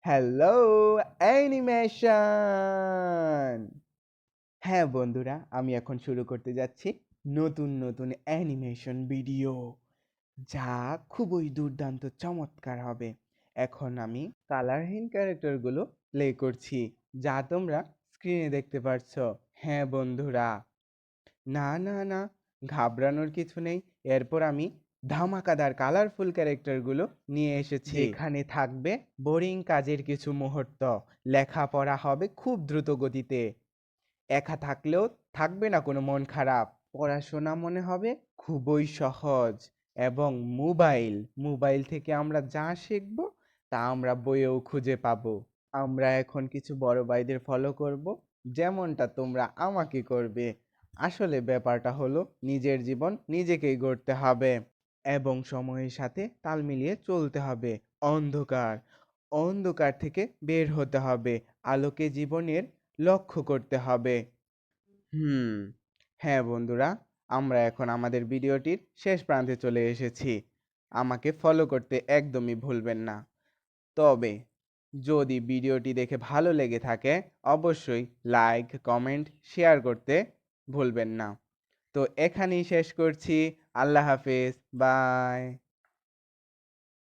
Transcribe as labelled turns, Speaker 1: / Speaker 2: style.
Speaker 1: Hello animation. হ্যাঁ বন্ধুরা, আমি এখন শুরু করতে যাচ্ছি নতুন নতুন অ্যানিমেশন ভিডিও, যা খুবই দুর্দান্ত চমৎকার হবে। এখন আমি কালারহীন ক্যারেক্টারগুলো প্লে করছি, যা তোমরা স্ক্রিনে দেখতে পারছো। হ্যাঁ বন্ধুরা, না না না, ঘাবড়ানোর কিছু নেই। এরপর আমি ধামাকাদার কালারফুল ক্যারেক্টারগুলো নিয়ে এসেছি, যেখানে থাকবে বোরিং কাজের কিছু মুহূর্ত। লেখাপড়া হবে খুব দ্রুত গতিতে, একা থাকলেও থাকবে না কোনো মন খারাপ। পড়াশোনা মনে হবে খুবই সহজ। এবং মোবাইল মোবাইল থেকে আমরা যা শিখবো তা আমরা বইয়েও খুঁজে পাবো। আমরা এখন কিছু বড় ভাইদের ফলো করব, যেমনটা তোমরা আমাকে করবে। আসলে ব্যাপারটা হলো, নিজের জীবন নিজেকেই গড়তে হবে এবং সময়ের সাথে তাল মিলিয়ে চলতে হবে। অন্ধকার অন্ধকার থেকে বের হতে হবে, আলোকে জীবনের লক্ষ্য করতে হবে। হুম, হ্যাঁ বন্ধুরা, আমরা এখন আমাদের ভিডিওটির শেষ প্রান্তে চলে এসেছি। আমাকে ফলো করতে একদমই ভুলবেন না। তবে যদি ভিডিওটি দেখে ভালো লেগে থাকে, অবশ্যই লাইক, কমেন্ট, শেয়ার করতে ভুলবেন না। তো এখানেই শেষ করছি। আল্লাহ হাফেজ, বাই।